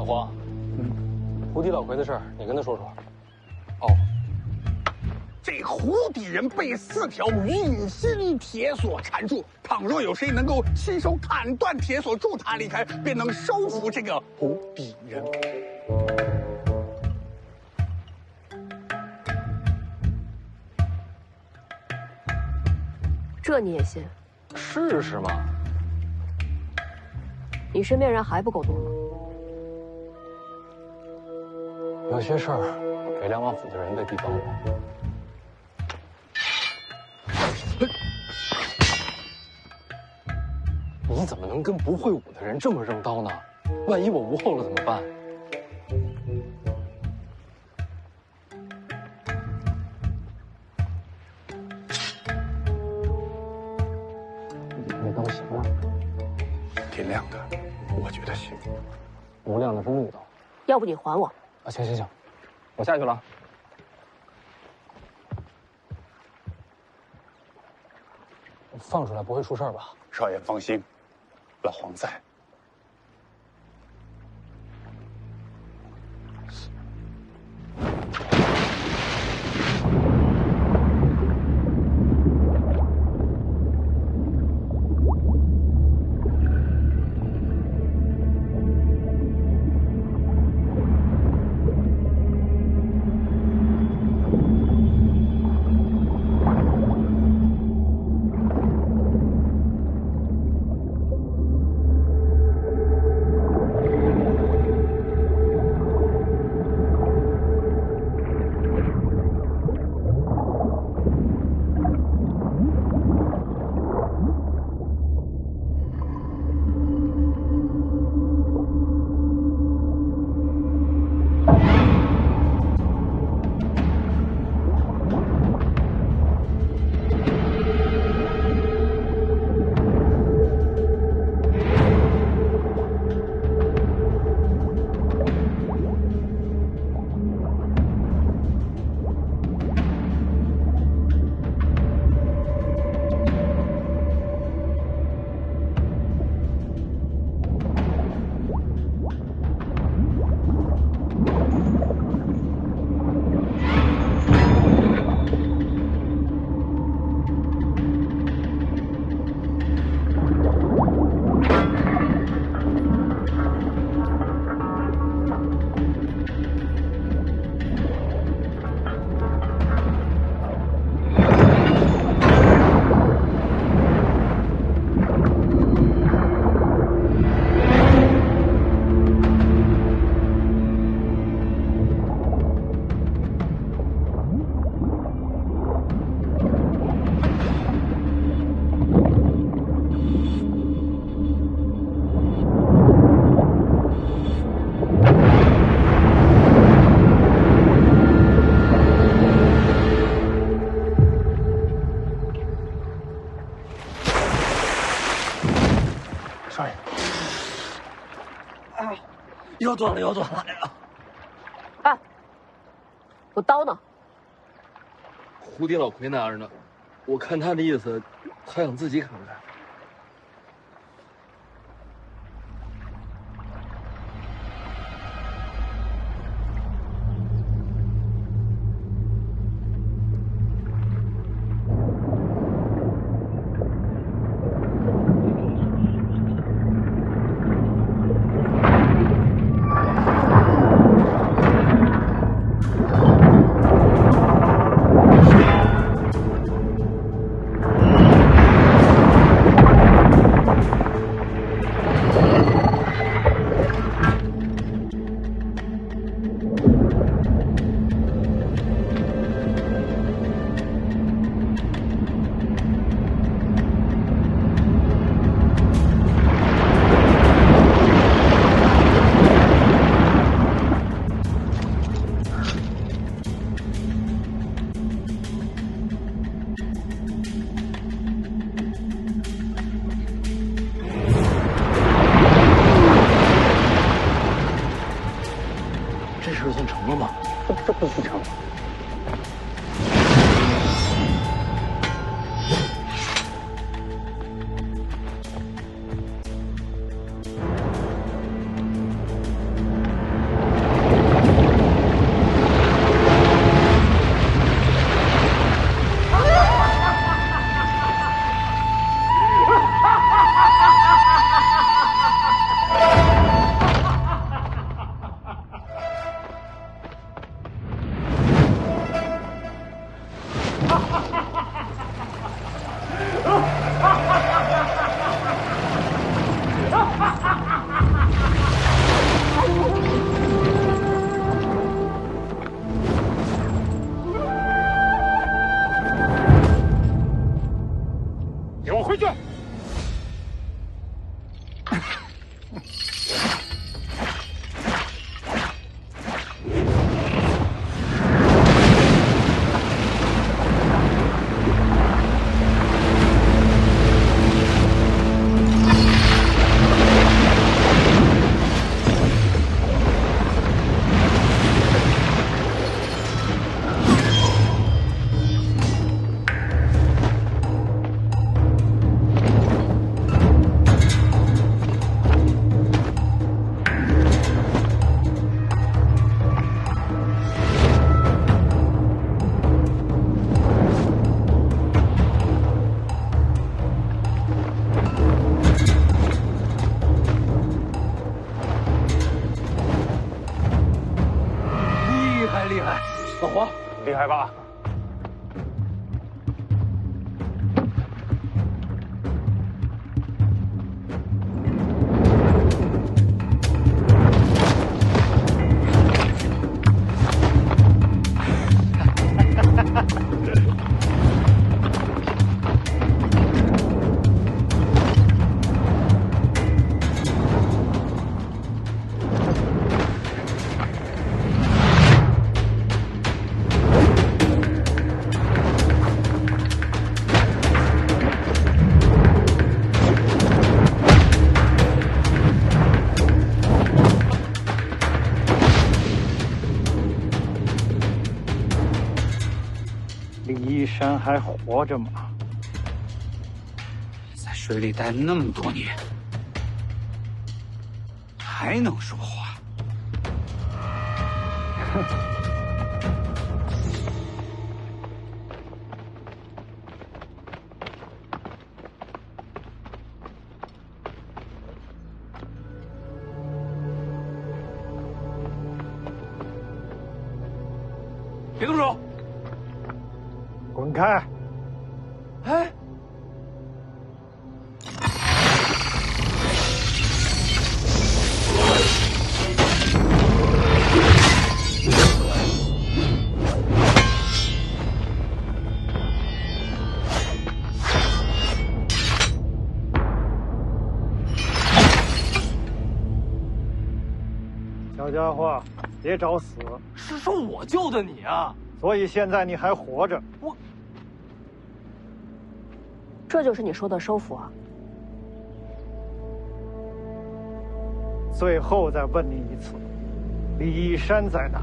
老黄，胡迪老魁的事儿，你跟他说说。哦，这胡迪人被4条运心铁索缠住，倘若有谁能够亲手砍断铁索助他离开，便能收服这个胡迪人。这你也信？试试嘛。你身边人还不够多吗？有些事儿给梁王府的人未必帮我。你怎么能跟不会武的人这么扔刀呢？万一我无后了怎么办？那刀行吗？挺亮的，我觉得行。不亮的是木刀。要不你还我？啊，行，我下去了。放出来不会出事儿吧？少爷放心，老黄在。少爷，腰断了！哎呀，哎，我刀呢？胡迪老魁那儿呢？我看他的意思，他想自己砍开。这事算成了吗？这不成。老黄，厉害吧？李一山还活着吗？在水里待那么多年，还能说话？别动手！滚开！哎，小家伙，别找死！是说我救的你啊！所以现在你还活着。这就是你说的收服啊？最后再问你一次，李一山在哪？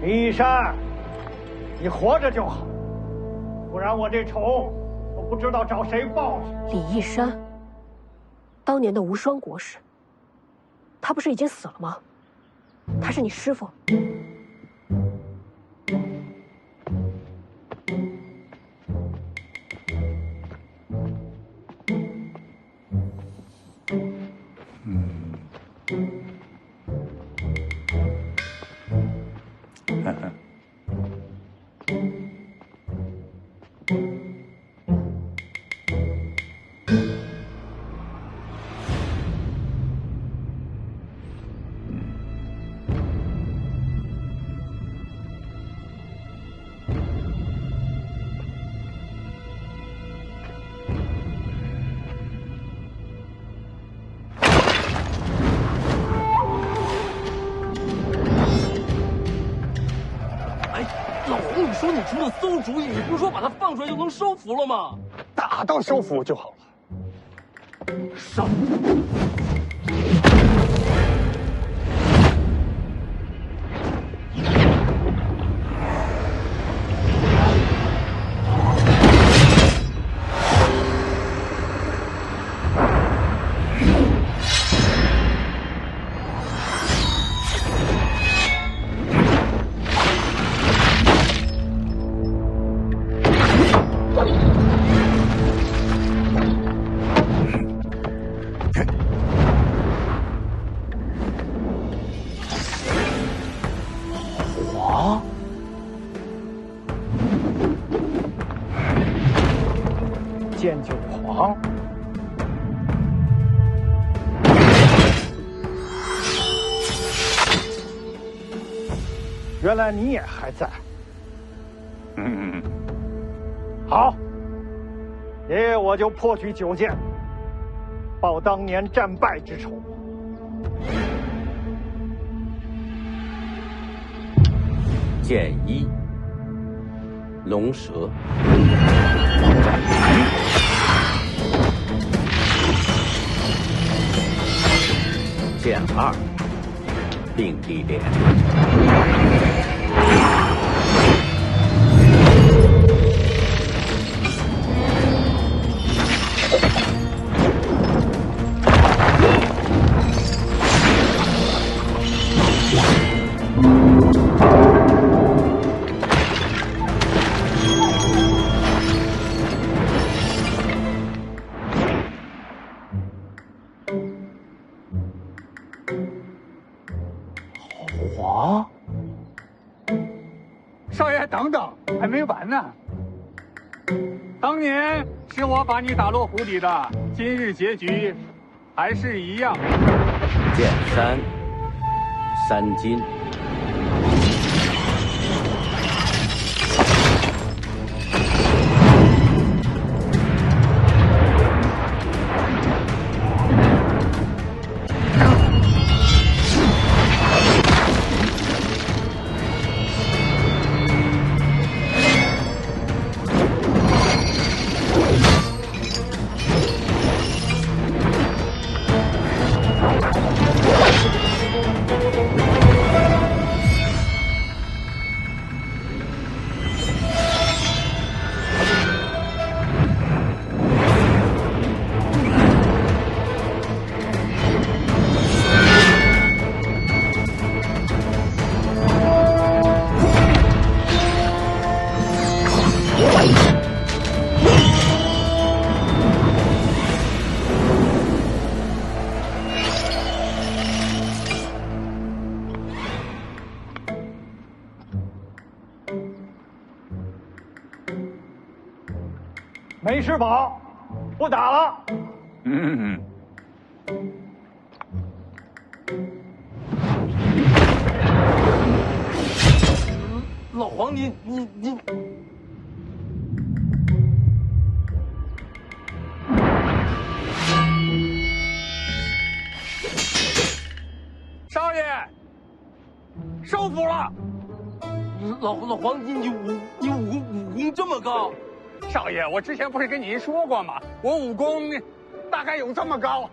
李一山，你活着就好，不然我这仇都不知道找谁报去。李一山，当年的无双国师，他不是已经死了吗？他是你师傅。老胡，你说你出了馊主意，你不是说把他放出来就能收服了吗？打到收服就好了。什么？剑九皇，原来你也还在。好，爷爷我就破取9剑，报当年战败之仇。剑1，龙蛇。剑2，并蒂莲。黄，少爷，等等，还没完呢。当年是我把你打落湖底的，今日结局还是一样。剑3，3金。没吃饱，不打了。老黄，你，少爷，收服了。老黄，你武功这么高？少爷，我之前不是跟您说过吗？我武功大概有这么高。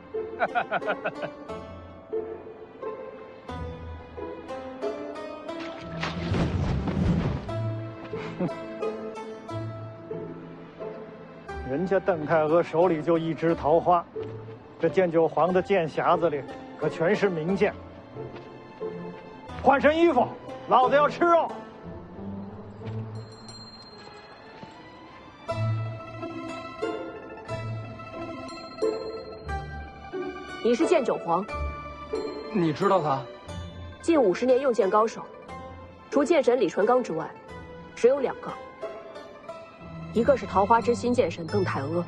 人家邓太阿手里就一支桃花，这剑九皇的剑匣子里可全是名剑。换身衣服，老子要吃肉。你是剑九皇，你知道他？近50年用剑高手，除剑神李纯刚之外，只有2个，一个是桃花之心剑神邓太阿，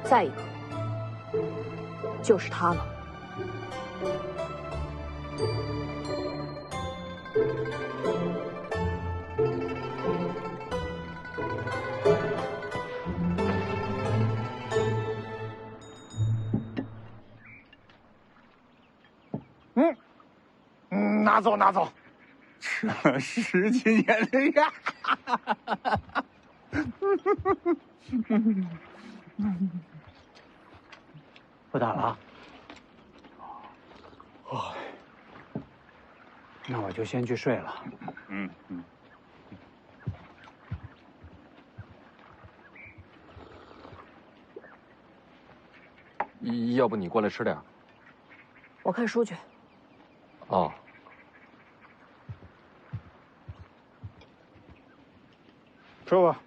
再一个就是他了。拿走，拿走。这10几年的呀！不打了。哦，那我就先去睡了。要不你过来吃点？我看书去。哦。说吧，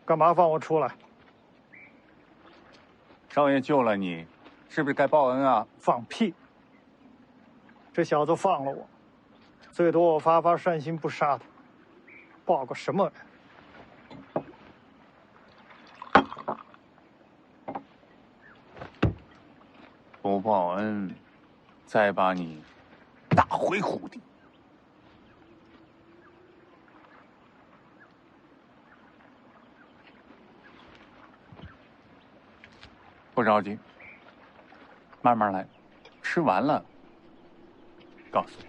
干嘛放我出来？少爷救了你，是不是该报恩啊？放屁！这小子放了我，最多我发善心不杀他，报个什么恩？不报恩，再把你打回湖底。不着急，慢慢来，吃完了告诉我。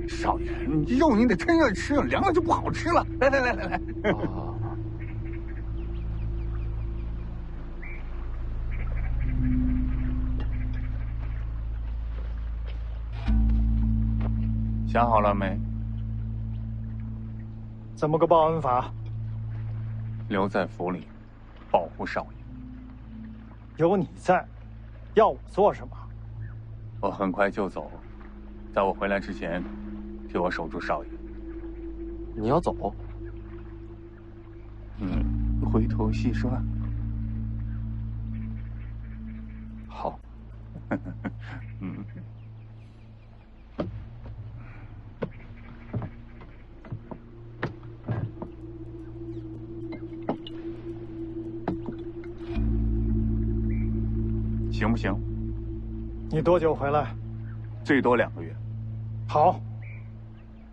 少爷，肉您得趁热吃，凉了就不好吃了。来来来来来。想好了没？怎么个报恩法？留在府里，保护少爷。有你在，要我做什么？我很快就走，在我回来之前，替我守住少爷。你要走？回头细说。好。行不行？你多久回来？最多2个月。好。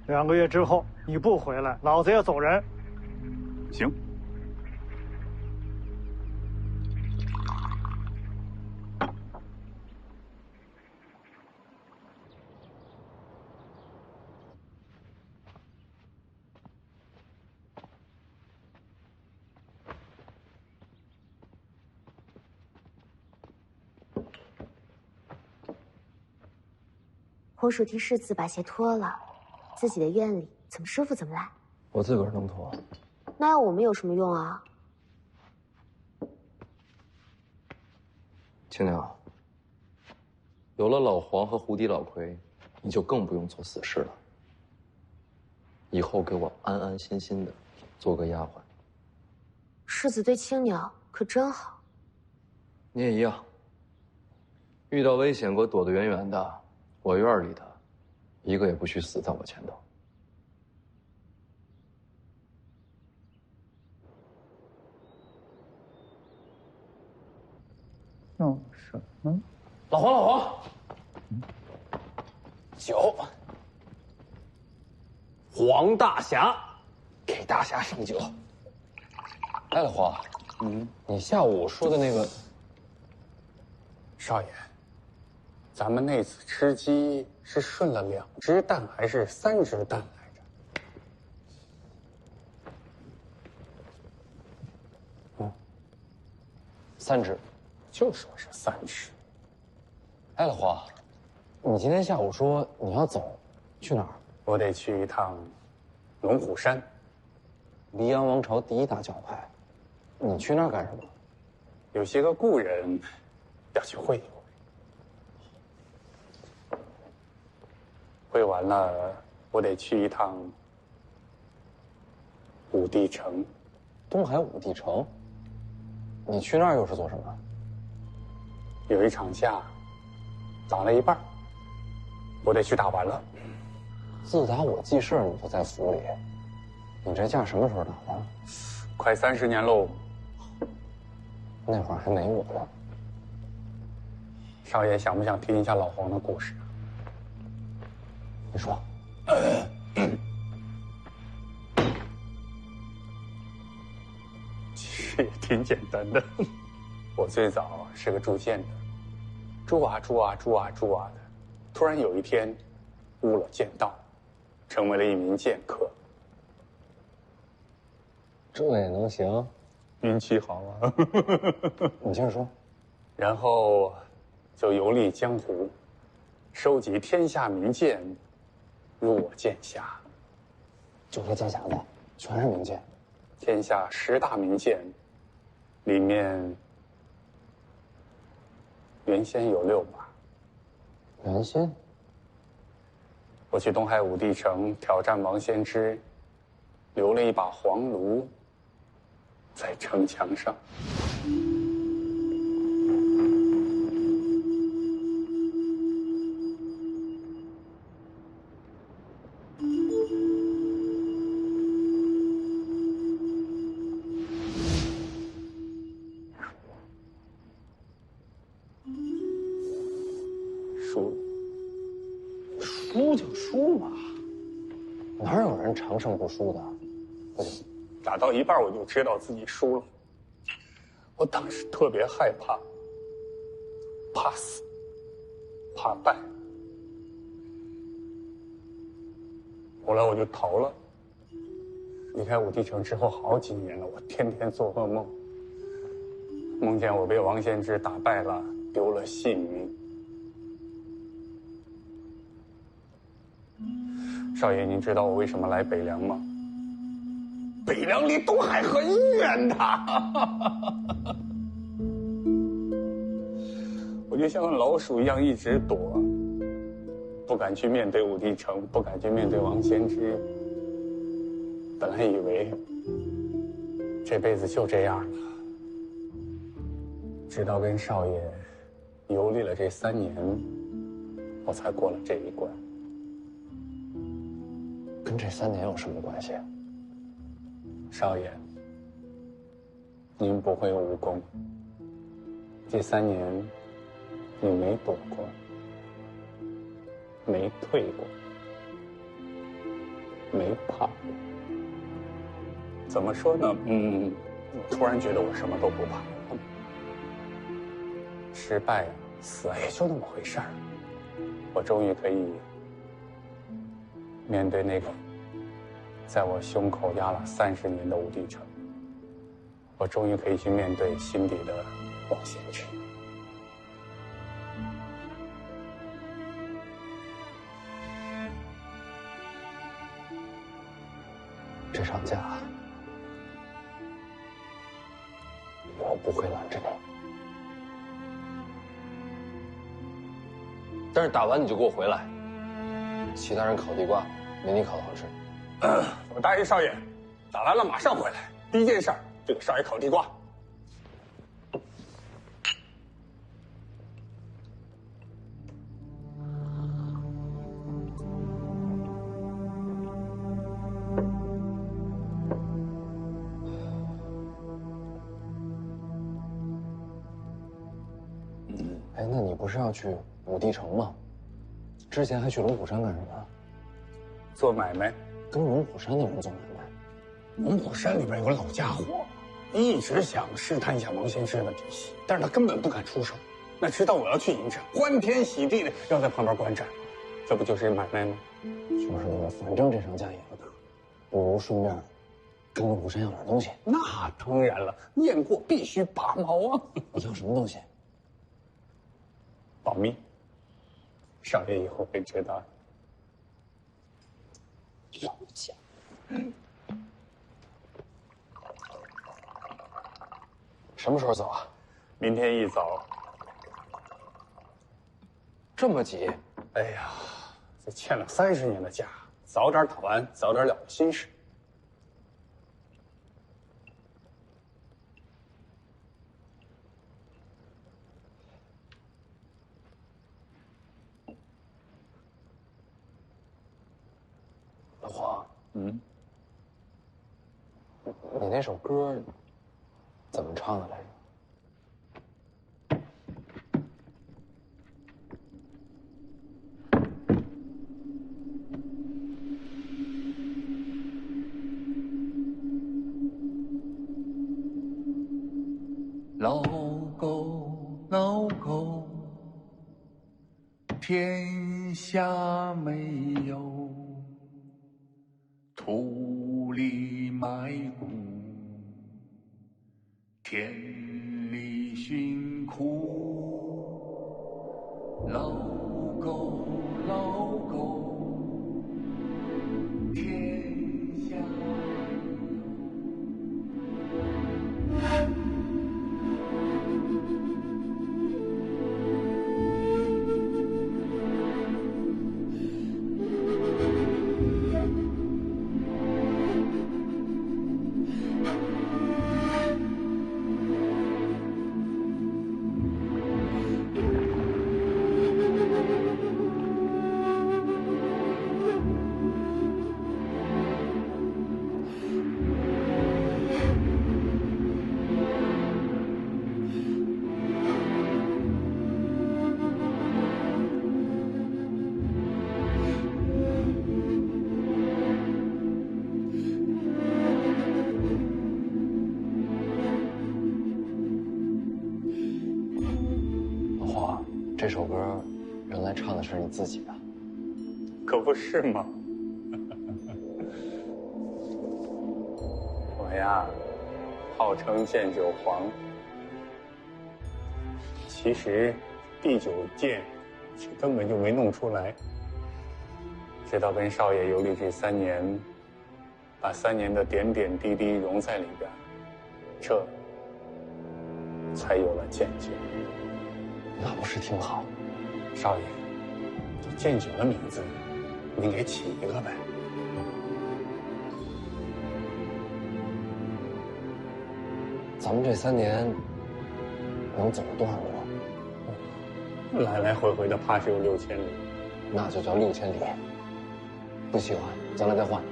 2个月之后你不回来，老子也走人。行。红薯替世子把鞋脱了，自己的院里怎么舒服怎么来。我自个儿能脱。那要我们有什么用啊？青鸟，有了老黄和胡迪老奎，你就更不用做死事了。以后给我安安心心的做个丫鬟。世子对青鸟可真好。你也一样。遇到危险给我躲得远远的。我院里的，一个也不许死在我前头。弄什么？老黄，酒。黄大侠，给大侠上酒。哎，老黄，你下午说的那个，少爷。咱们那次吃鸡是顺了2只蛋还是3只蛋来着？3只，就说是3只。哎，老黄，你今天下午说你要走，去哪儿？我得去一趟龙虎山，黎阳王朝第1大教派，你去那儿干什么？有些个故人要去会一会。会完了，我得去一趟武帝城。东海武帝城？你去那儿又是做什么？有一场架，打了一半，我得去打完了。自打我记事你就在府里，你这架什么时候打的？快30年喽。那会儿还没我呢。少爷想不想听一下老黄的故事？你说。其实也挺简单的。我最早是个铸剑的，铸啊铸啊铸啊铸啊的，突然有一天悟了剑道，成为了一名剑客。这也能行？运气好啊。你接着说。然后就游历江湖，收集天下名剑，入我剑匣。就这剑匣子，全是名剑。天下10大名剑，里面原先有6把。原先？我去东海武帝城挑战王仙芝，留了一把黄炉在城墙上。输就输嘛，哪有人长胜不输的？不行，打到一半我就知道自己输了。我当时特别害怕，怕死，怕败。后来我就逃了。离开武帝城之后好几年了，我天天做噩梦，梦见我被王献之打败了，丢了性命。少爷，您知道我为什么来北凉吗？北凉离东海很远的，我就像个老鼠一样一直躲，不敢去面对武帝城，不敢去面对王献之。本来以为这辈子就这样了，直到跟少爷游历了这3年，我才过了这一关。跟这3年有什么关系？少爷，您不会武功，这3年你没躲过，没退过，没怕过。怎么说呢？我突然觉得我什么都不怕。失败啊，死啊，也就那么回事儿。我终于可以面对那个在我胸口压了30年的武帝城，我终于可以去面对心底的王献之。这场架，我不会拦着你。但是打完你就给我回来。其他人烤地瓜，没你烤的好吃。我答应少爷，打完了马上回来。第一件事就给少爷烤地瓜。哎，那你不是要去武帝城吗？之前还去龙虎山干什么？做买卖。跟龙虎山的人做买卖？龙虎山里边有个老家伙，一直想试探一下王献之的底细，但是他根本不敢出手。那知道我要去迎战，欢天喜地的要在旁边观战，这不就是买卖吗？就是那个，反正这场架也要打，不如顺便跟龙虎山要点东西。那当然了，雁过必须拔毛啊！你要什么东西？保密，少爷以后会知道的。老家。什么时候走啊？明天一早。这么急？哎呀，这欠了30年的假，早点打完，早点了了心事。老黄，你那首歌怎么唱的来着？老狗，老狗，天下没有土里埋骨，田里寻苦。老狗，老狗，天下原来唱的是你自己啊！可不是吗？我呀，号称剑九皇，其实第9剑根本就没弄出来，直到跟少爷游历这3年，把3年的点点滴滴融在里边，这才有了剑九。那不是挺好？少爷，这剑九的名字，您给起一个呗。咱们这3年能走多少路？来来回回的，怕是有6000里。那就叫6000里。不喜欢，咱俩再换。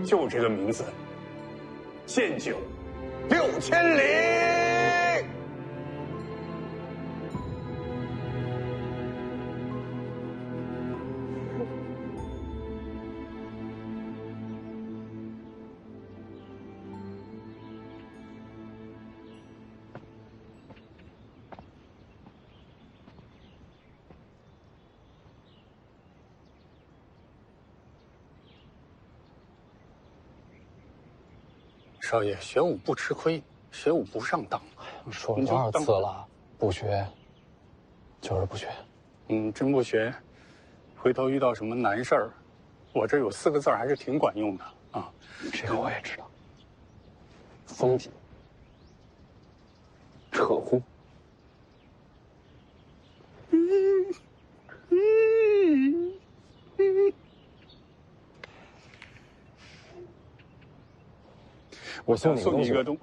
就这个名字，剑九6000里。少爷，学武不吃亏，学武不上当。说了多少次了，不学，就是不学。真不学，回头遇到什么难事儿，我这有4个字还是挺管用的啊。这个我也知道。风紧，扯呼。我送你一个东。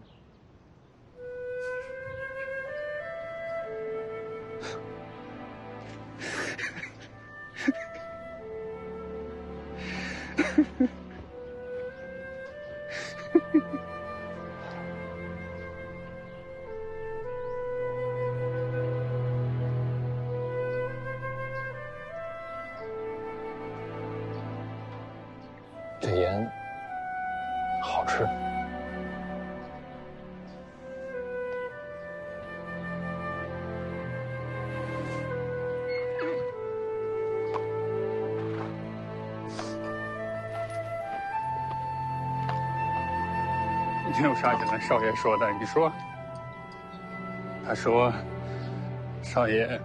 这盐好吃。你有啥想跟少爷说的？你说。他说：“少爷，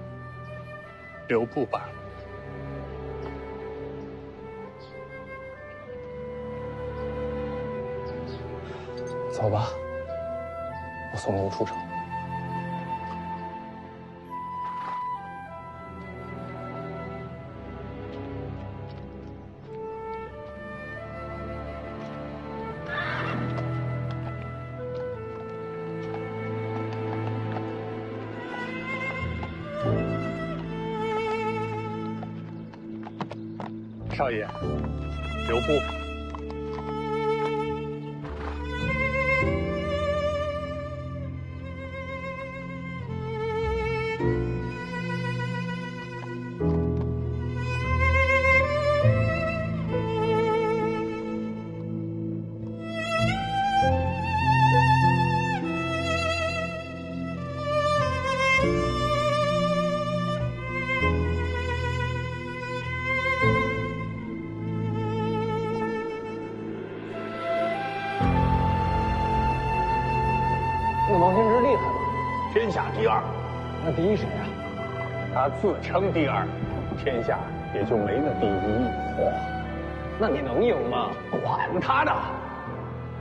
留步吧。”走吧，我送你们出城。少爷，留步。那王仙芝厉害吗？天下第2。那第1谁啊？他自称第2，天下也就没那第1。嚯，那你能赢吗？管他的，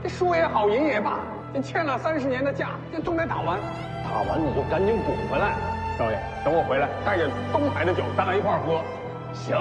这输也好，赢也罢，这欠了30年的架，这总得打完。打完你就赶紧滚回来。少爷，等我回来，带着东海的酒，咱俩一块儿喝。行。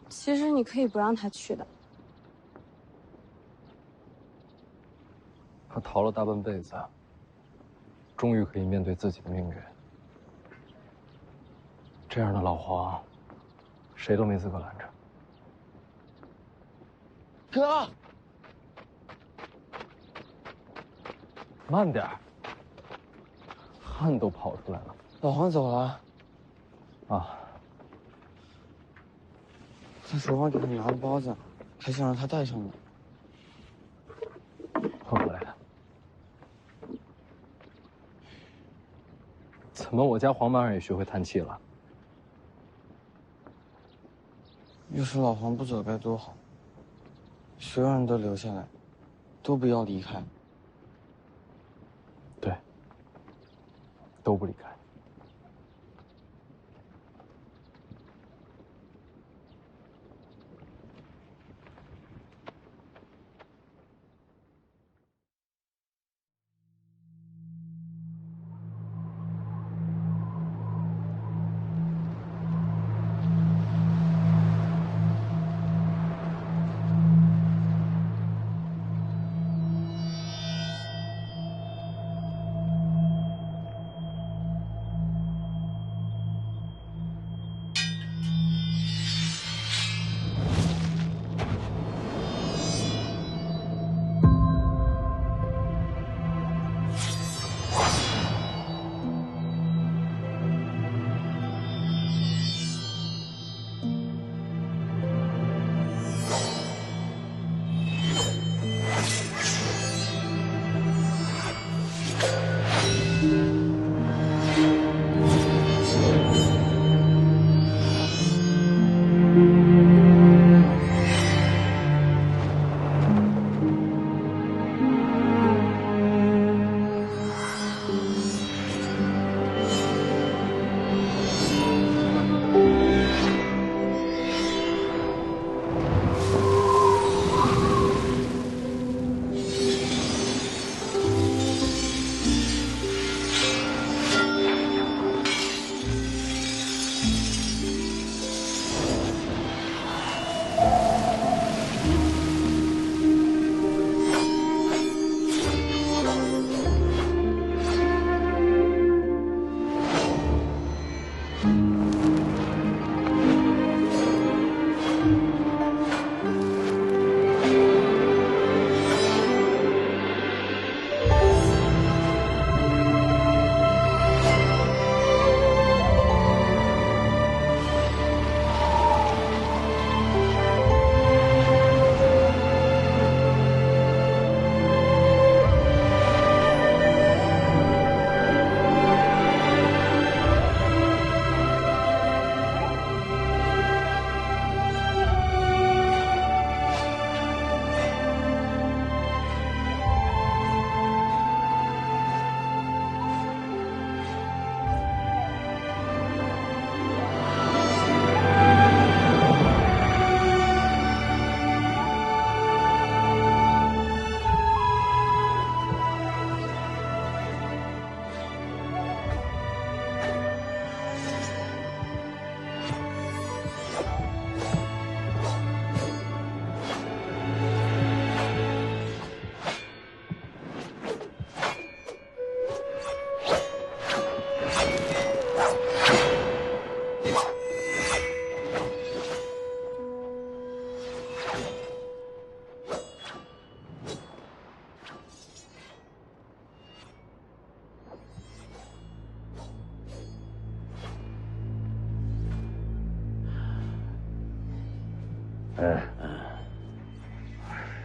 其实你可以不让他去的。他逃了大半辈子，终于可以面对自己的命运。这样的老黄，谁都没资格拦着。哥，慢点儿，汗都跑出来了。老黄走了。啊。他手上给你拿的包子，还想让他带上呢。会回来的。怎么我家黄班长也学会叹气了？要是老黄不走该多好。所有人都留下来，都不要离开。对，都不离开。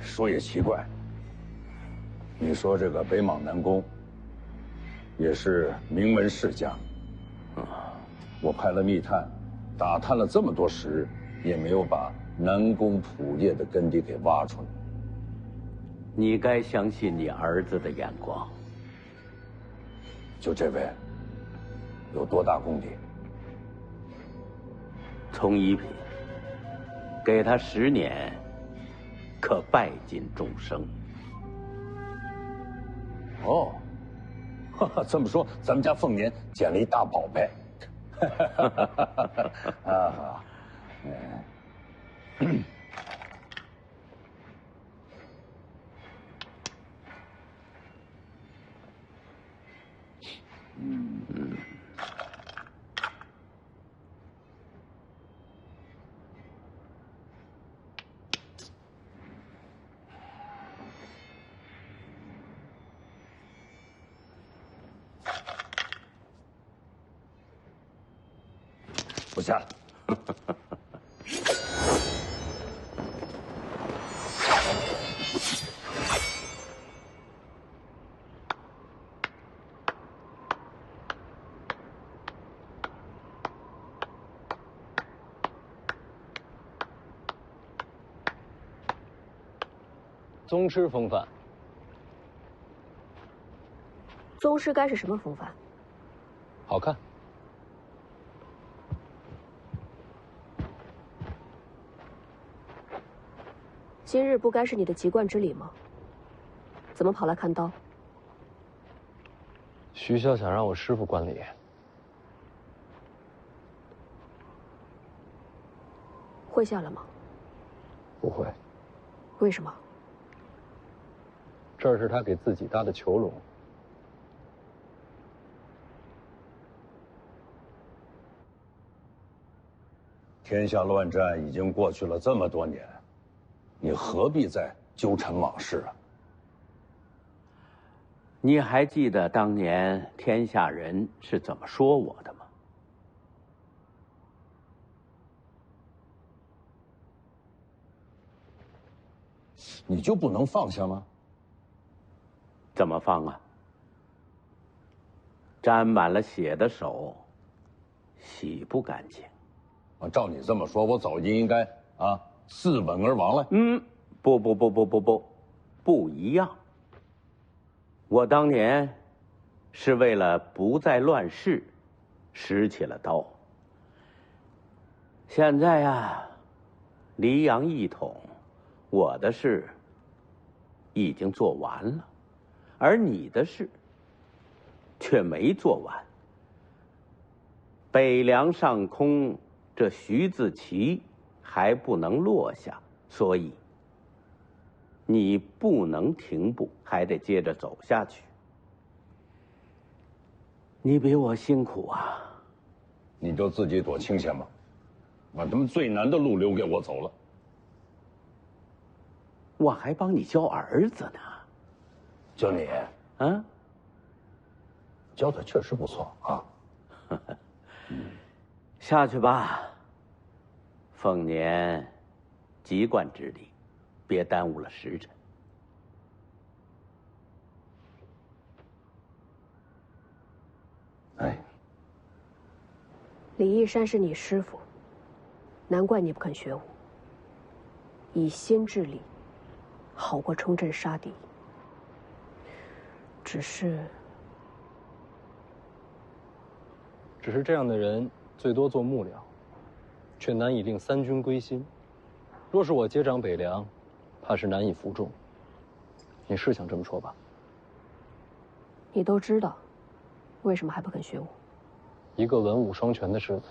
说也奇怪，你说这个北莽南宫也是名门世家，我派了密探，打探了这么多时日，也没有把南宫普业的根底给挖出来。你该相信你儿子的眼光。就这位，有多大功底？从一品，给他10年，可拜尽众生。哦，这么说，咱们家凤年捡了一大宝贝。啊，服下来。宗师风范。宗师该是什么风范？好看。今日不该是你的籍贯之礼吗？怎么跑来看刀？徐骁想让我师傅观礼。会下了吗？不会。为什么？这是他给自己搭的囚笼。天下乱战已经过去了这么多年，你何必再纠缠往事啊？你还记得当年天下人是怎么说我的吗？你就不能放下吗？怎么放啊？沾满了血的手，洗不干净。照你这么说，我早就应该自刎而亡了。不一样。我当年是为了不再乱世，拾起了刀。现在呀，黎阳一统，我的事已经做完了，而你的事却没做完。北凉上空，这徐自齐还不能落下，所以你不能停步，还得接着走下去。你比我辛苦啊！你就自己躲清闲吧，把他们最难的路留给我走了。我还帮你教儿子呢。教你？教的确实不错啊。下去吧，凤年籍贯之礼，别耽误了时辰。李义山是你师傅，难怪你不肯学武。以心治理，好过冲阵杀敌。只是这样的人最多做幕僚，却难以令三军归心。若是我接掌北凉，怕是难以服众。你是想这么说吧？你都知道，为什么还不肯学武？一个文武双全的世子，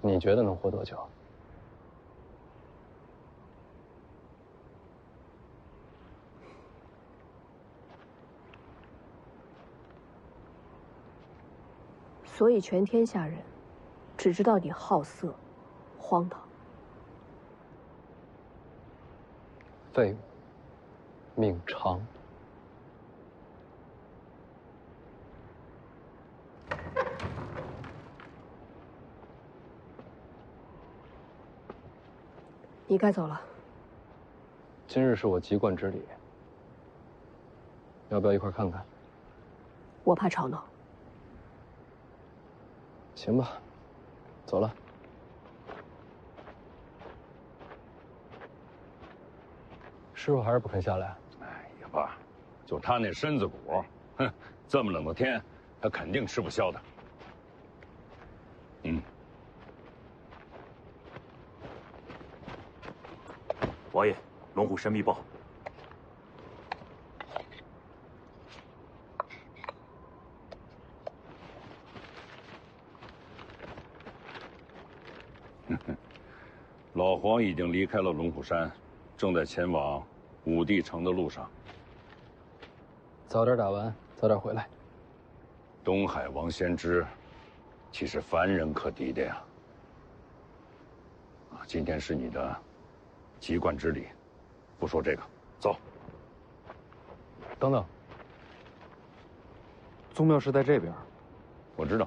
你觉得能活多久？所以全天下人只知道你好色、荒唐。废物，命长。你该走了。今日是我籍贯之礼，要不要一块看看？我怕吵闹。行吧，走了。师傅还是不肯下来。哎呀，爸，就他那身子骨，哼，这么冷的天，他肯定吃不消的。王爷，龙虎山密报。老黄已经离开了龙虎山，正在前往武帝城的路上。早点打完，早点回来。东海王先知，岂是凡人可敌的呀？今天是你的籍贯之礼，不说这个，走。等等，宗庙是在这边。我知道。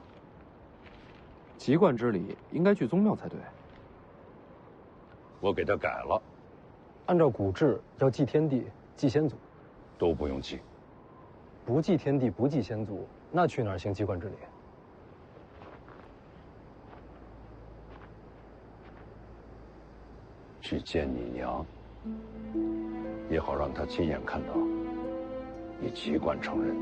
籍贯之礼应该去宗庙才对。我给他改了，按照古制要祭天地、祭先祖，都不用祭。不祭天地、不祭先祖，那去哪儿行籍贯之礼？去见你娘，也好让她亲眼看到你籍贯成人。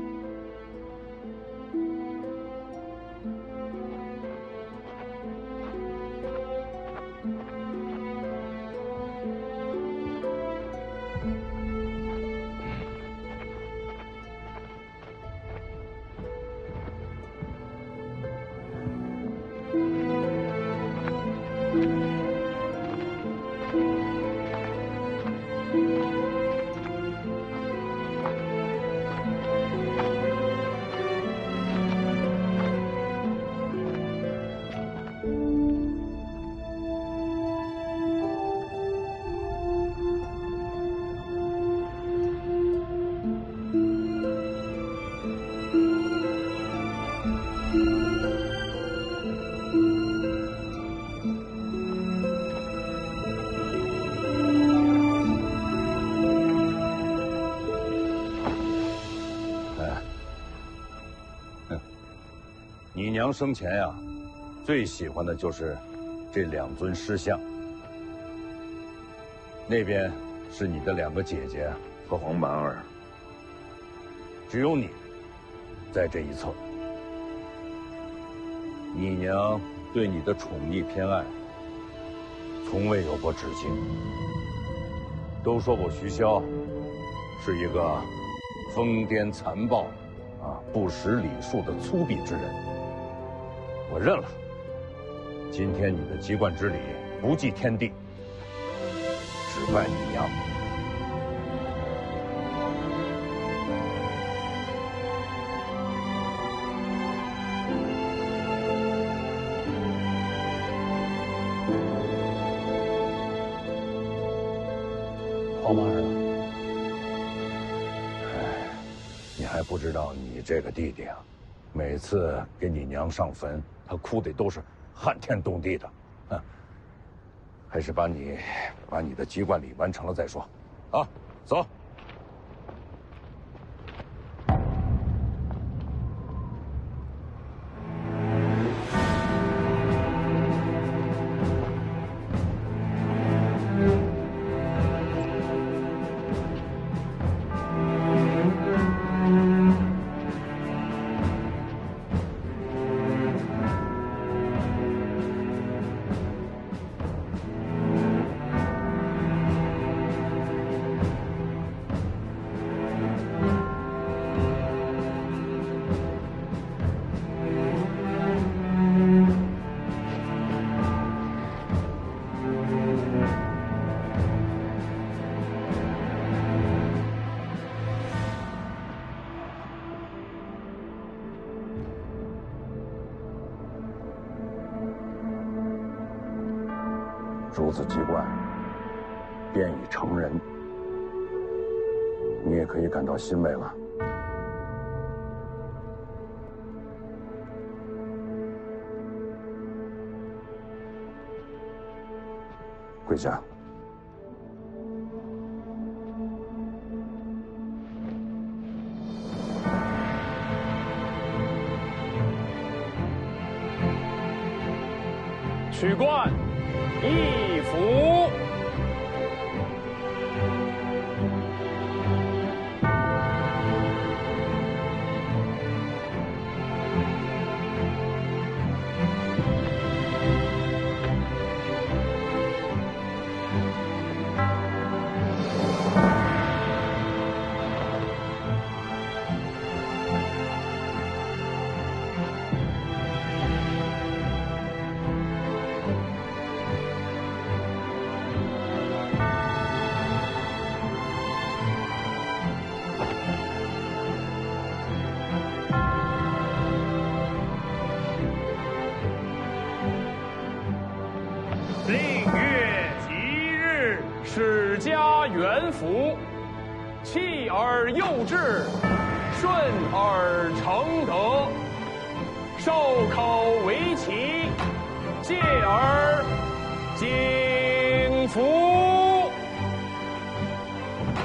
你娘生前呀，最喜欢的就是这2尊尸像。那边是你的2个姐姐和黄满儿，只有你在这一侧。你娘对你的宠溺偏爱，从未有过止境。都说我徐骁是一个疯癫残暴、不识礼数的粗鄙之人。我认了。今天你的籍贯之礼不祭天地，只拜你娘。黄满儿呢？你还不知道你这个弟弟啊，每次给你娘上坟，他哭的都是撼天动地的。还是把你的籍贯礼完成了再说。啊，走。主子籍贯便已成人，你也可以感到欣慰了。跪下。取冠义府。令月吉日，史家元福，弃而幼志，顺而成德，授考为棋。介儿景福。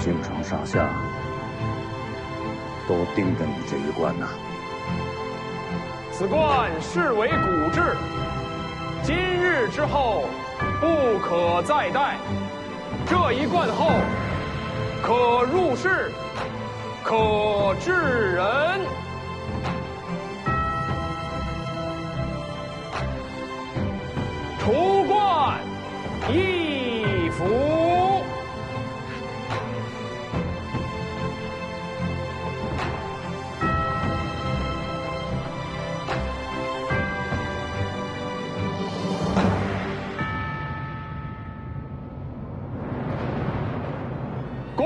京城上下都盯着你这一关呐。此冠视为古制，今日之后不可再戴。这一冠后，可入仕，可治人。除冠一服。跪！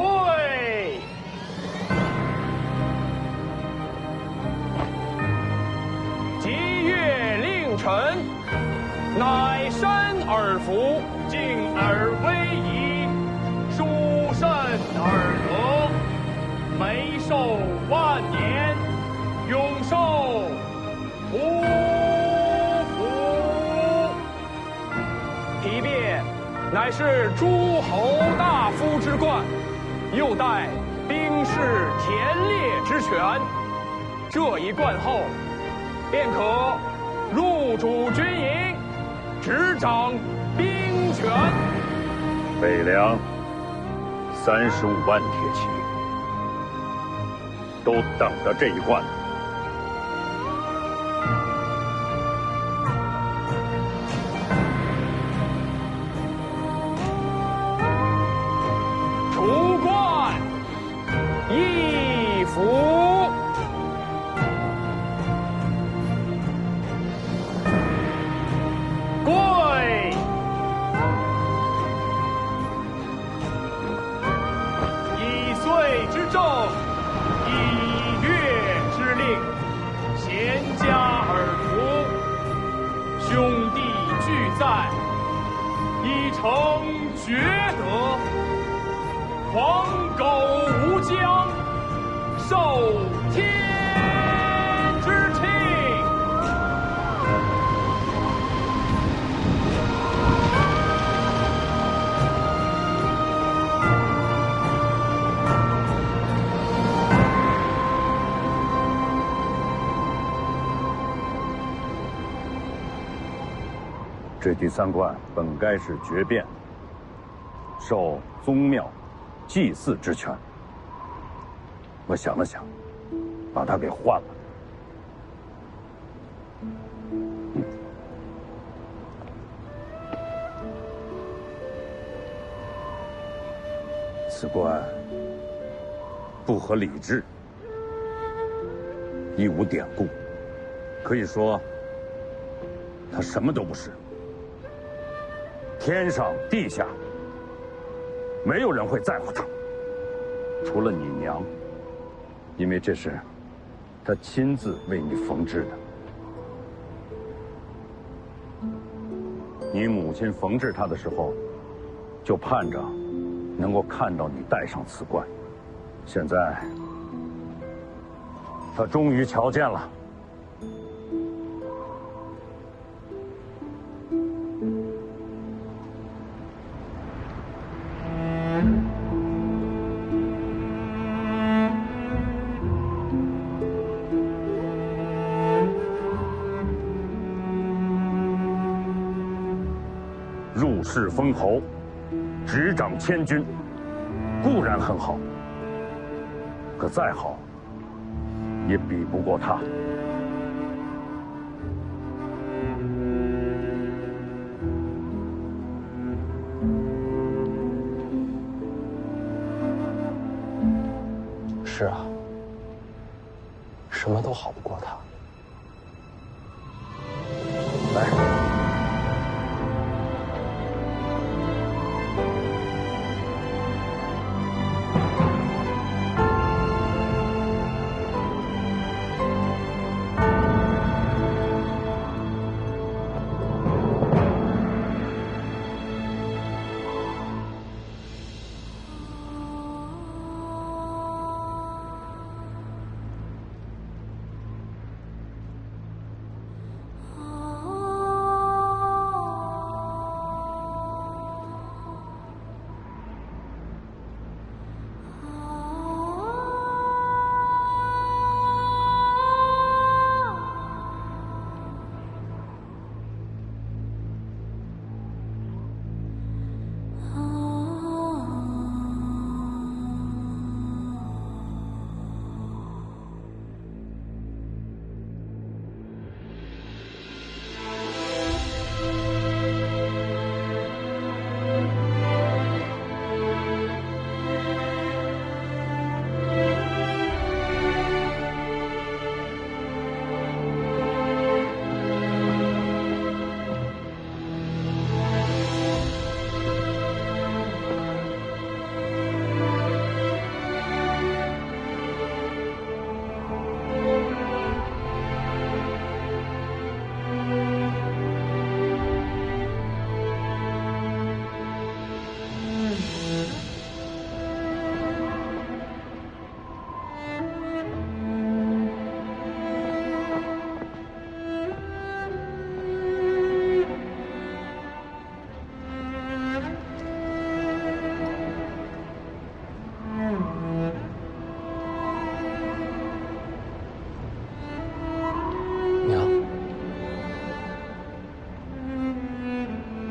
吉月令臣，乃身尔服，敬尔威仪，殊甚尔德，眉寿万年，永寿无福。提鞭乃是诸侯大夫之冠，又带兵士田猎之权。这一冠后，便可入主军营，执掌兵权。北凉35万铁骑，都等着这一冠。除冠一服。跪！以岁之政，以月之令，贤家尔服，兄弟俱在，以成厥德。黄狗无疆，受天之庆。这第3冠本该是决变，受宗庙祭祀之权。我想了想，把它给换了。此冠不合礼制，亦无典故，可以说，它什么都不是。天上地下，没有人会在乎它，除了你娘，因为这是她亲自为你缝制的。你母亲缝制它的时候，就盼着能够看到你戴上此冠。现在，她终于瞧见了。入仕封侯，执掌千军，固然很好，可再好，也比不过他。是啊，什么都好不过他。来。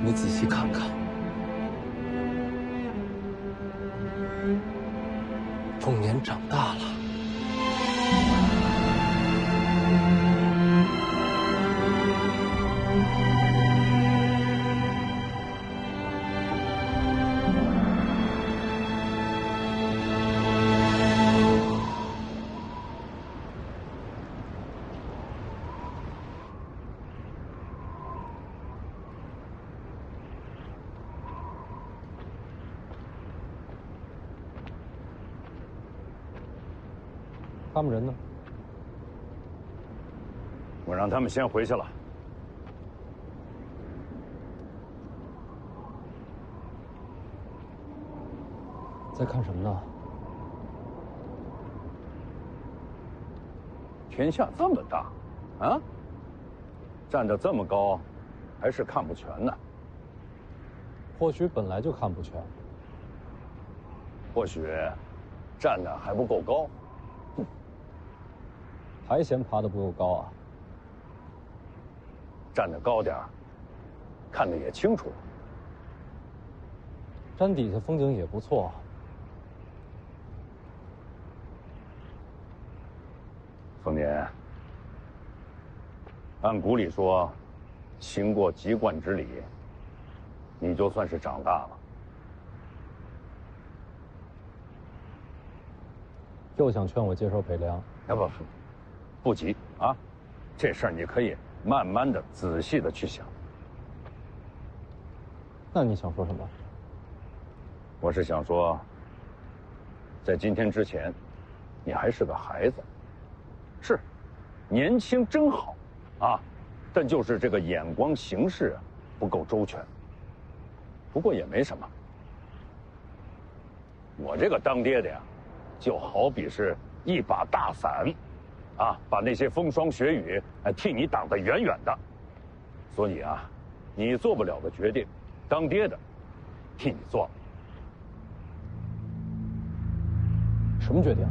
你仔细看看，凤年长大了。他们人呢？我让他们先回去了。在看什么呢？天下这么大，啊，站得这么高，还是看不全呢。或许本来就看不全，或许站得还不够高。还嫌爬得不够高啊？站得高点儿，看得也清楚。山底下风景也不错。丰年，按古里说，行过籍贯之礼，你就算是长大了。又想劝我接受北凉？不急啊，这事儿你可以慢慢的、仔细的去想。那你想说什么？我是想说，在今天之前，你还是个孩子，是，年轻真好，啊，但就是这个眼光行事不够周全。不过也没什么，我这个当爹的呀，就好比是一把大伞。啊，把那些风霜雪雨，替你挡得远远的。所以啊，你做不了的决定，当爹的替你做了。什么决定？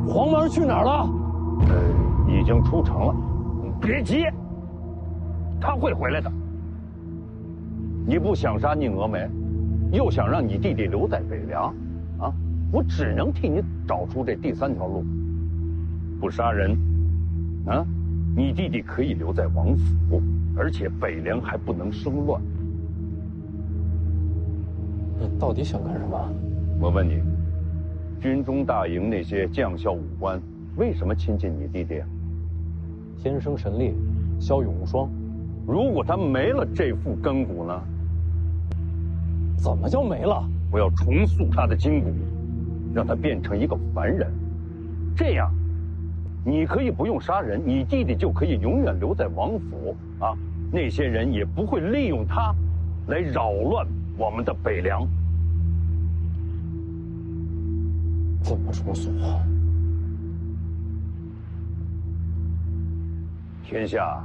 黄毛去哪儿了？已经出城了。别急，他会回来的。你不想杀宁峨眉，又想让你弟弟留在北凉，啊，我只能替你找出这第三条路。不杀人，啊，你弟弟可以留在王府，而且北凉还不能生乱。你到底想干什么？我问你，军中大营那些将校武官为什么亲近你弟弟？天生神力，骁勇无双。如果他没了这副根骨呢？怎么就没了？我要重塑他的筋骨，让他变成一个凡人。这样，你可以不用杀人，你弟弟就可以永远留在王府啊！那些人也不会利用他来扰乱我们的北凉。怎么重塑？天下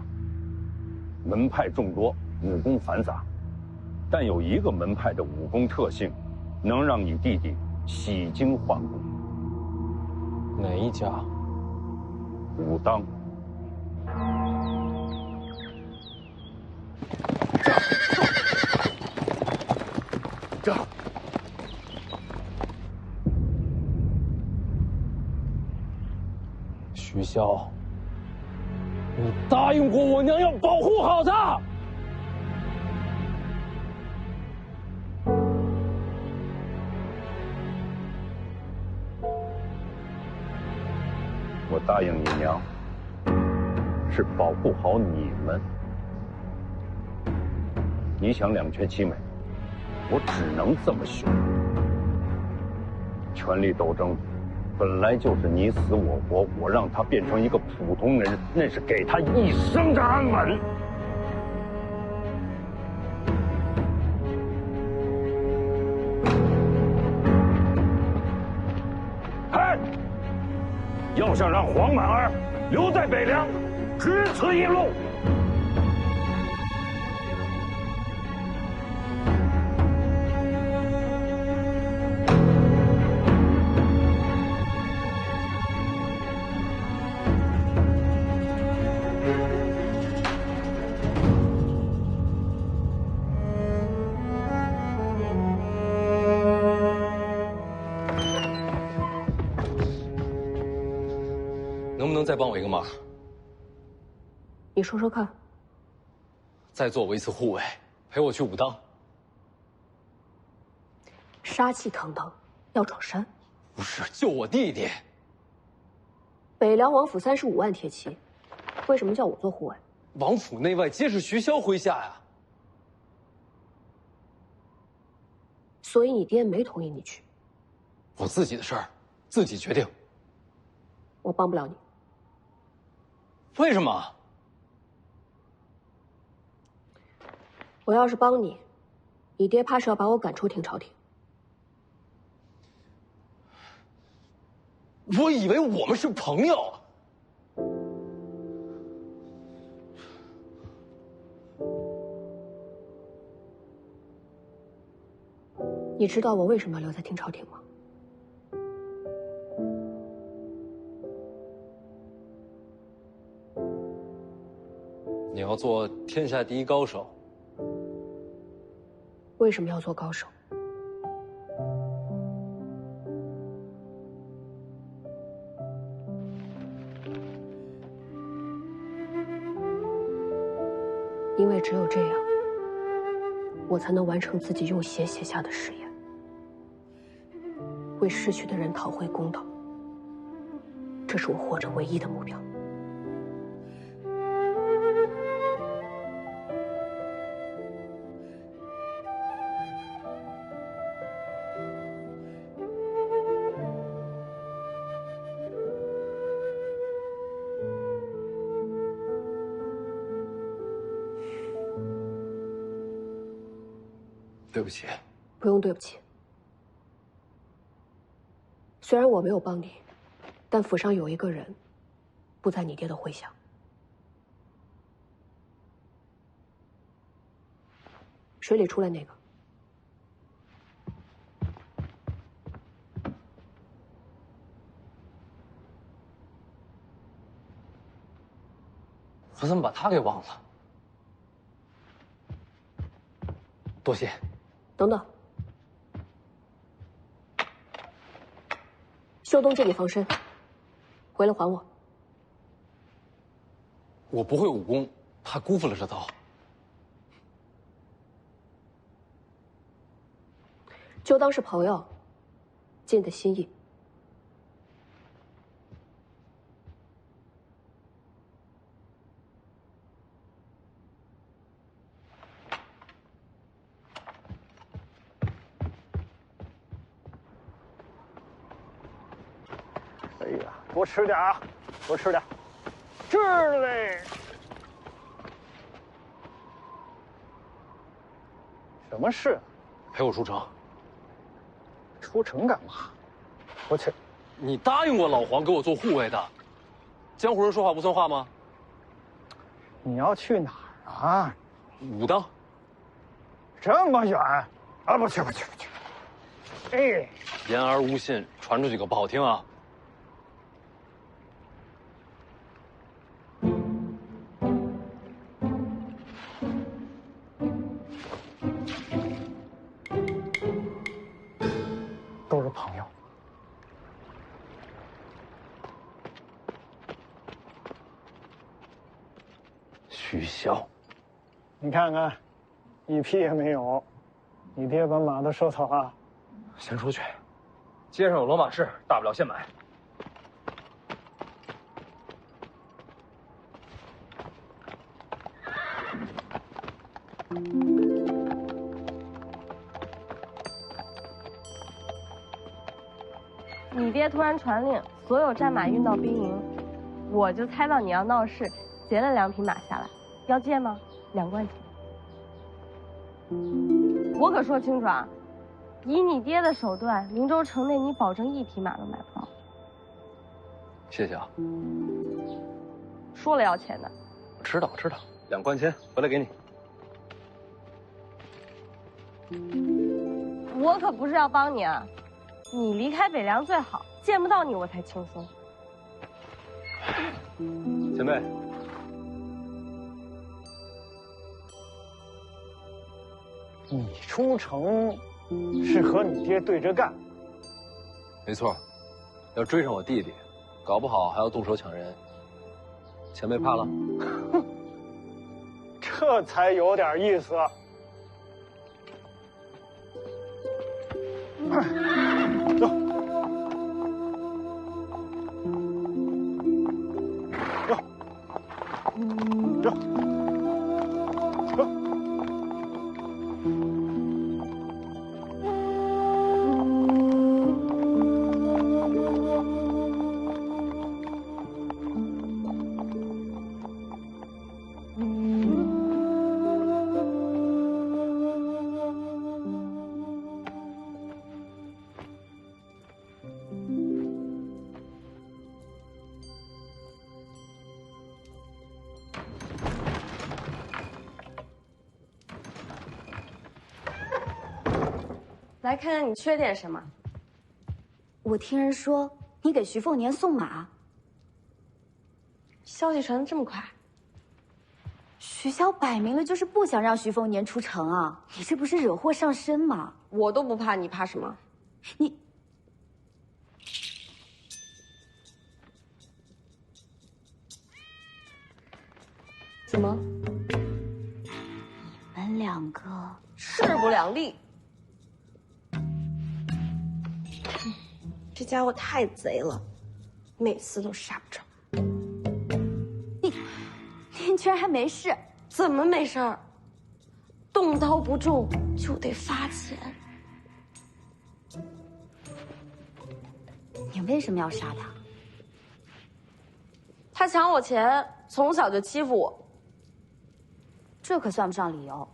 门派众多，武功繁杂。但有一个门派的武功特性，能让你弟弟洗精换骨。哪一家？武当。这。徐骁，你答应过我娘要保护好他。我答应你娘，是保护好你们。你想两全其美，我只能这么选。权力斗争本来就是你死我活，我让他变成一个普通人，那是给他一生的安稳。嗨！要想让黄满儿留在北凉，只此一路。能再帮我一个忙？你说说看。再做我一次护卫，陪我去武当。杀气腾腾，要闯山？不是，救我弟弟。北凉王府35万铁骑，为什么叫我做护卫？王府内外皆是徐骁麾下呀。所以你爹没同意你去。我自己的事儿，自己决定。我帮不了你。为什么？我要是帮你，你爹怕是要把我赶出廷朝廷。我以为我们是朋友。你知道我为什么要留在廷朝廷吗？你要做天下第一高手。为什么要做高手？因为只有这样，我才能完成自己用血写下的誓言，为逝去的人讨回公道。这是我活着唯一的目标。对不起。不用对不起。虽然我没有帮你，但府上有一个人，不在你爹的麾下。水里出来那个。我怎么把他给忘了？多谢。等等，秀东借你防身，回来还我。我不会武功，怕辜负了这刀。就当是朋友，尽的心意。哎呀，多吃点啊，多吃点，吃了嘞。什么事？陪我出城。出城干嘛？我去。你答应过老黄给我做护卫的，江湖人说话不算话吗？你要去哪儿啊？武当。这么远？啊，不去不去不去。哎，言而无信，传出去可不好听啊。都是朋友。徐骁，你看看，一匹也没有，你爹把马都收走了。先出去，街上有骡马市，大不了现买。你爹突然传令，所有战马运到兵营，我就猜到你要闹事，劫了2匹马下来，要借吗？2贯钱。我可说清楚啊，以你爹的手段，灵州城内你保证1匹马都买不到。谢谢啊。说了要钱的。我知道，2贯钱回来给你。我可不是要帮你啊。你离开北凉最好，见不到你我才轻松。前辈，你出城是和你爹对着干？没错，要追上我弟弟，搞不好还要动手抢人。前辈怕了？这才有点意思。走。来看看你缺点什么。我听人说你给徐凤年送马，消息传得这么快？徐骁摆明了就是不想让徐凤年出城啊！你这不是惹祸上身吗？我都不怕，你怕什么？你怎么？你们两个势不两立。这家伙太贼了，每次都杀不着。您居然还没事？怎么没事儿？动刀不中就得罚钱。你为什么要杀他？他抢我钱，从小就欺负我。这可算不上理由。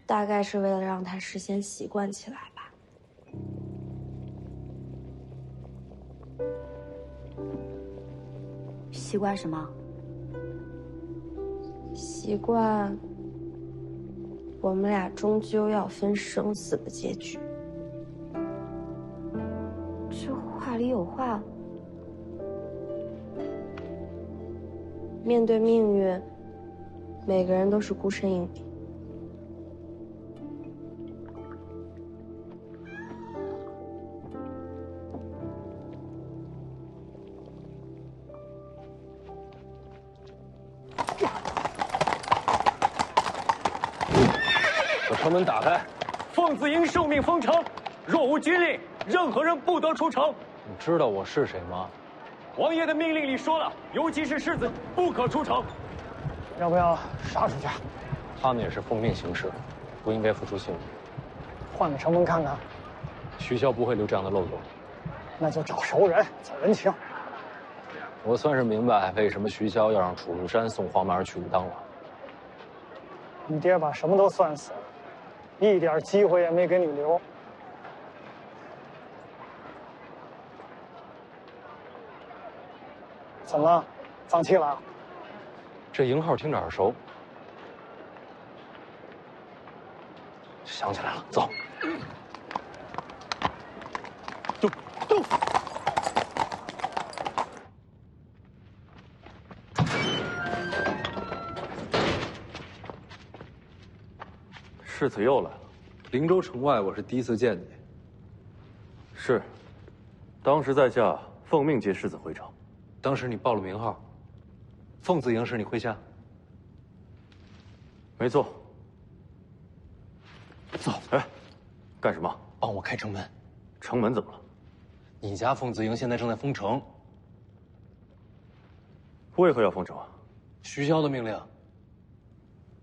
大概是为了让他事先习惯起来吧。习惯什么？习惯我们俩终究要分生死的结局。这话里有话。面对命运，每个人都是孤身一人。把城门打开！凤子营受命封城，若无军令，任何人不得出城。你知道我是谁吗？王爷的命令里说了，尤其是世子，不可出城。要不要杀出去？他们也是奉命行事，不应该付出性命。换个城门看看。徐骁不会留这样的漏洞。那就找熟人走人情。我算是明白为什么徐骁要让楚如山送黄马去武当了。你爹把什么都算死了，一点机会也没给你留。怎么了？放弃了？这营号听着耳熟，想起来了，走。动！世子又来了。灵州城外，我是第一次见你。是，当时在下奉命接世子回城。当时你报了名号，凤子营是你麾下。没错。走。哎，干什么？帮我开城门。城门怎么了？你家凤子营现在正在封城。为何要封城啊？徐骁的命令。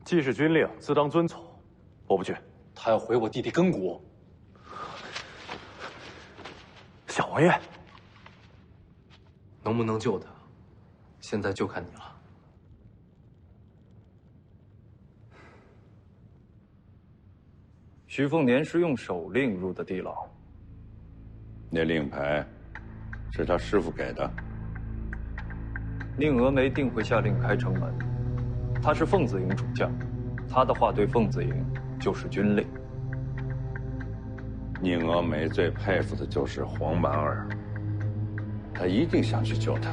既是军令，自当遵从。我不去。他要毁我弟弟根骨。小王爷，能不能救他，现在就看你了。徐凤年是用手令入的地牢。那令牌是他师傅给的。宁峨眉定会下令开城门，他是凤子营主将，他的话对凤子营就是军令。宁峨眉最佩服的就是黄蛮儿，他一定想去救他。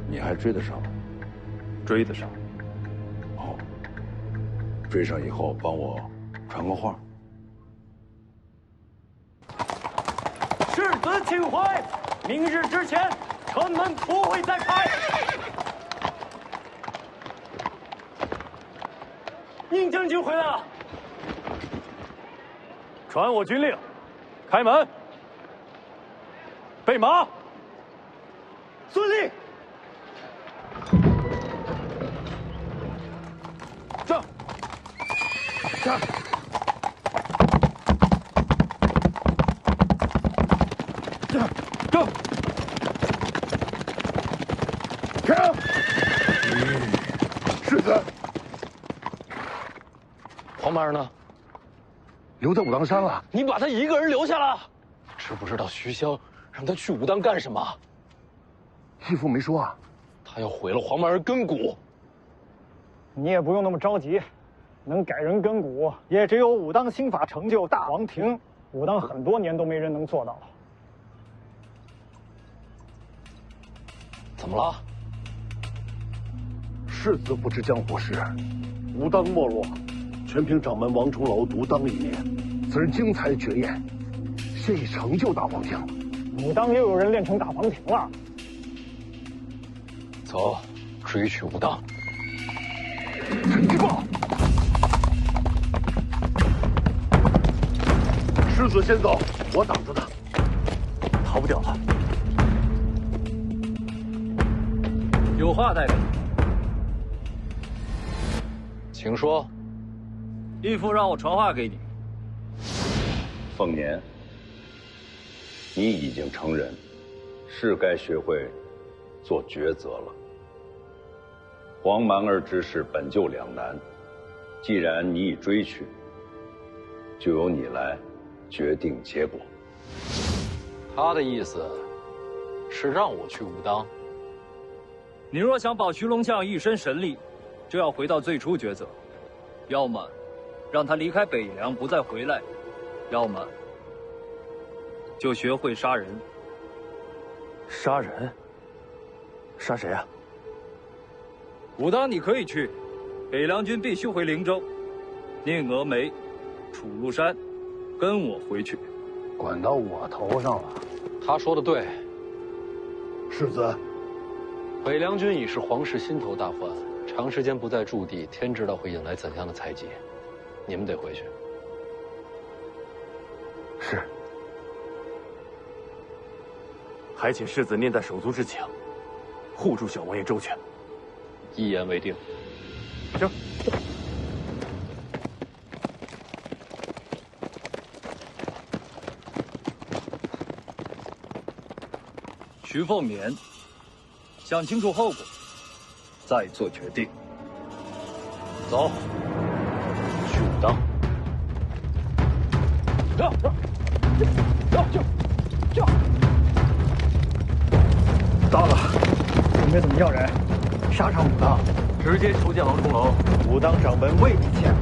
你还追得上吗？追得上。追上以后帮我传个话。世子请回，明日之前，城门不会再开。宁将军回来了，传我军令，开门，备马。遵令。上。上。走！停！世子，黄马儿呢？留在武当山了。你把他一个人留下了？知不知道徐骁让他去武当干什么？义父没说啊。他要毁了黄马儿根骨。你也不用那么着急，能改人根骨，也只有武当新法成就大王庭。武当很多年都没人能做到了。怎么了？世子不知江湖事，武当没落，全凭掌门王重楼独当一面。此人精彩绝艳，现已成就大王将。武当又有人练成大王庭了。走，追去武当。陈之豹，世子先走，我挡着他，逃不掉了。有话带给你，请说。义父让我传话给你。凤年，你已经成人，是该学会做抉择了。黄蛮儿之事本就两难，既然你已追去，就由你来决定结果。他的意思是让我去武当。你若想保徐龙象一身神力，就要回到最初抉择，要么让他离开北凉不再回来，要么就学会杀人。杀人？杀谁啊？武当你可以去，北凉军必须回灵州。宁峨眉、楚禄山，跟我回去。管到我头上了。他说的对。世子，北凉军已是皇室心头大患，长时间不在驻地，天知道会引来怎样的猜忌。你们得回去。是。还请世子念在手足之情，护住小王爷周全。一言为定。行。徐凤年，想清楚后果，再做决定。走，去武当。到了，准备怎么要人？杀上武当，直接求见王重楼。武当掌门未必见。